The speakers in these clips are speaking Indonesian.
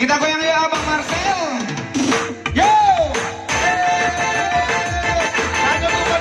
Kita goyang ya Abang Marcel. Yo. Ada kumpul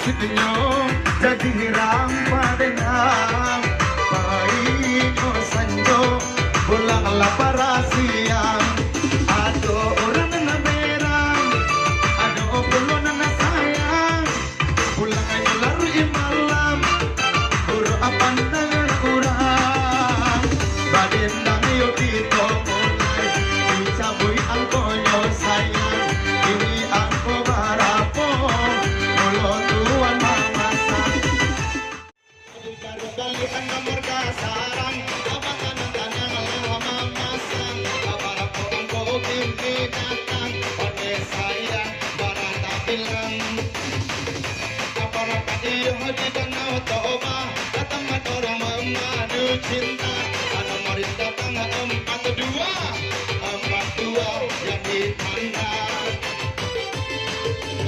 nasibnya jadi rampadenang paino sanjo pulanglah para siang ado orang na merang ado belum na sayang pulang ayo larut malam buru apa nangan kurang badendang yo dito mulai dicabui angkonyo sayang ini angko barapo tuan mamasan kalian nomor kasaran abatan tanang lewa mamasan para pohon pimpinan pada saya barata bilang para kadiyo di danau toba datang orang mengadu cinta ada murid datang 42 yang dipandang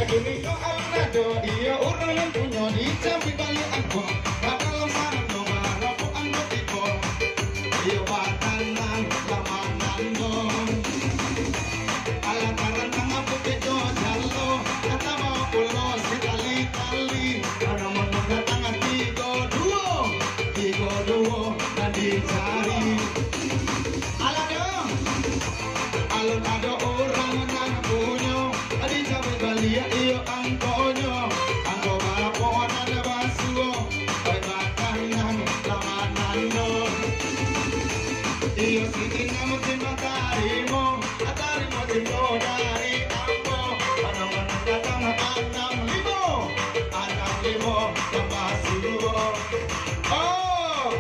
Gini soal nado dia orang yang punya di campur balik aku pada lembaran nomor aku anggap itu dia batanan lamanan dong alantaran tengah putih do jalo kata mau pulau sekali-kali karena menunggu tangan tiga duo dan dicari alon ada orang yang punya di campur balik iyo angkonyo angko barapo ada basuo batanan lamanan dong iyo sikina musim tarimo timbo dari angko mana datang 65 yang basuo oh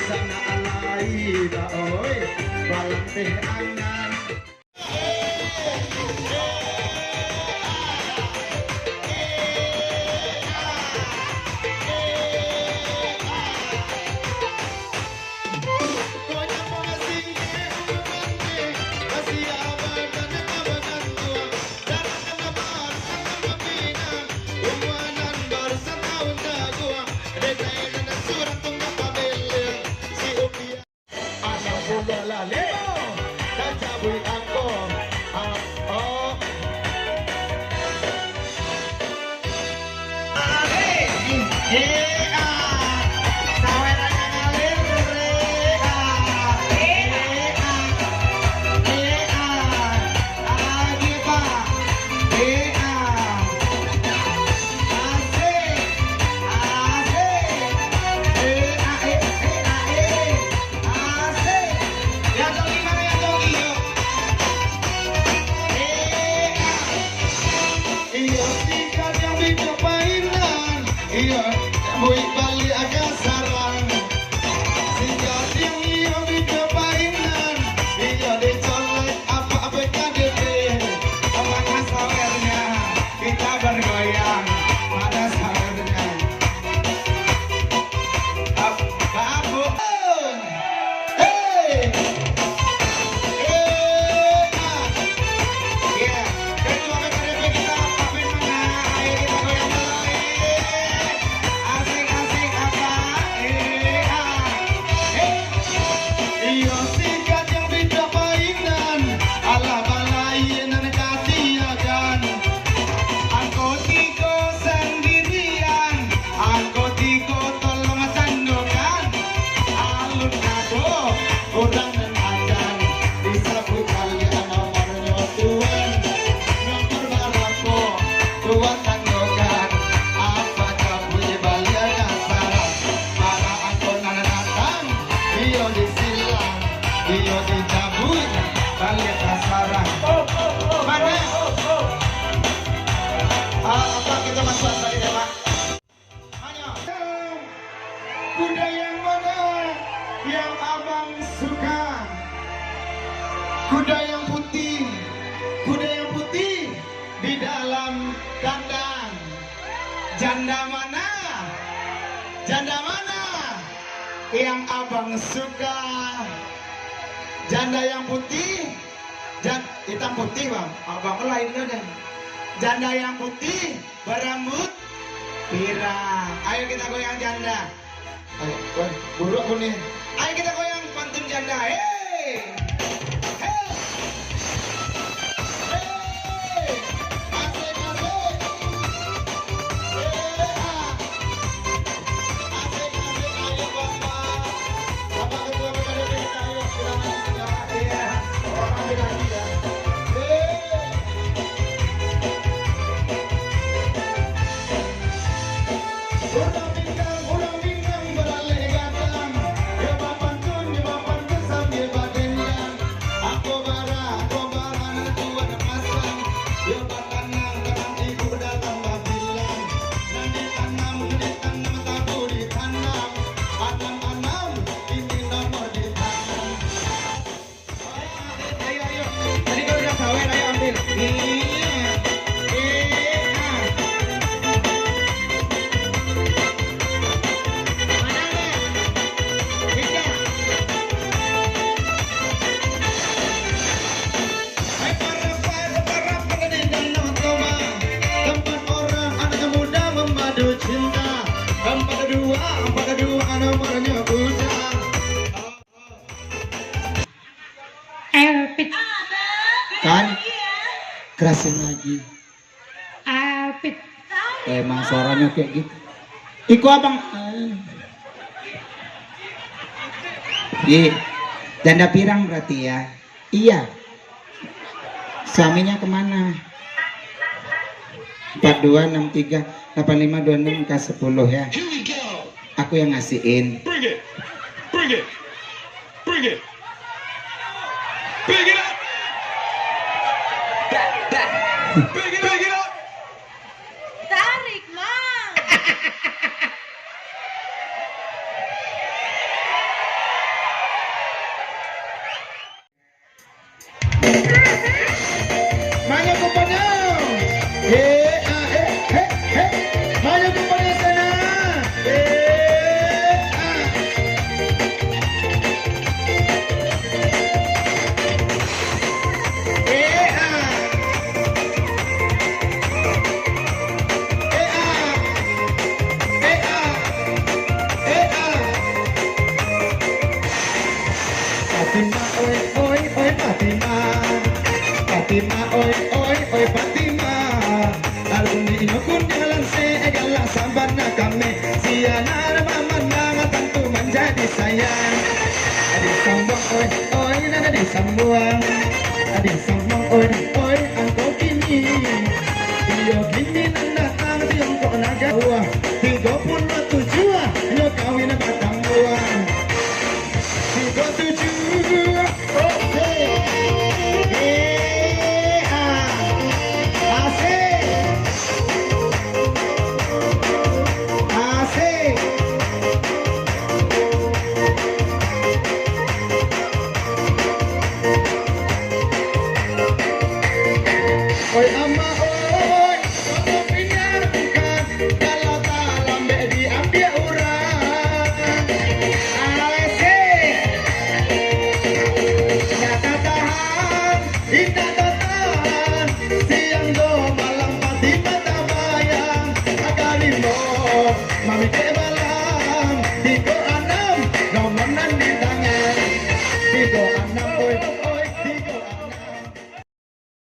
sana alai da oi balante angan yang abang suka. Kuda yang putih, kuda yang putih di dalam kandang. Janda mana? Janda mana yang abang suka? Janda yang putih, hitam putih bang, abang lain kan? Janda yang putih berambut pirang. Ayo kita goyang janda. Ayo, buruk kuning. Ayo kita goyang pantun janda. Hey, hey, hey, asik asik. Hey, asik asik. Ayo bapak, bapak ketua PKDP kita ayo silakan silakan. Iya, orang ambil lagi ya. Udah bintang beralih gatang. Ya bapak tun, ya bapak tun sambil badendang. Aku bara nanti ada pasang. Ya bapak nang kadang ibu datang babilang. Dan ditanam tabu ditanam. Anam ini nomor ditanam. Ayo ayo. Tadi kalau udah sawer ayo ambil. Empat dua nomornya udah. Elpit, Kan kerasin lagi. Elpit, Emang suaranya kayak gitu. Iku abang. Iya. Janda pirang berarti ya. Iya. Suaminya kemana? 4263 8526 ke 10 ya. Aku yang ngasihin. Bring it! Bring it! Bring it! Bring it up! Bring it up! tarik mang. Maju kumpulnya. Maju kumpulnya sana. Fatima, oi, oi, oi, Fatima. Fatima, oi, oi, oi, Fatima. Alun di inokun jalan segala sabana kami. Sianar mamana tentu menjadi sayang. Adik sambung, oi, oi, dan adik sambung. Adik sambung, oi, oi, angkau kini. Iyo kini nanda tang tiongkok naga wah. 37, yo kawin batang buah. 37, oke. Asik. Oi ama oi, kamu pindah bukan kalau tak lambe diambil orang. Asik. Tidak tahan, tidak tahan. Siang do malam pasti mata bayang. Agalimo, mami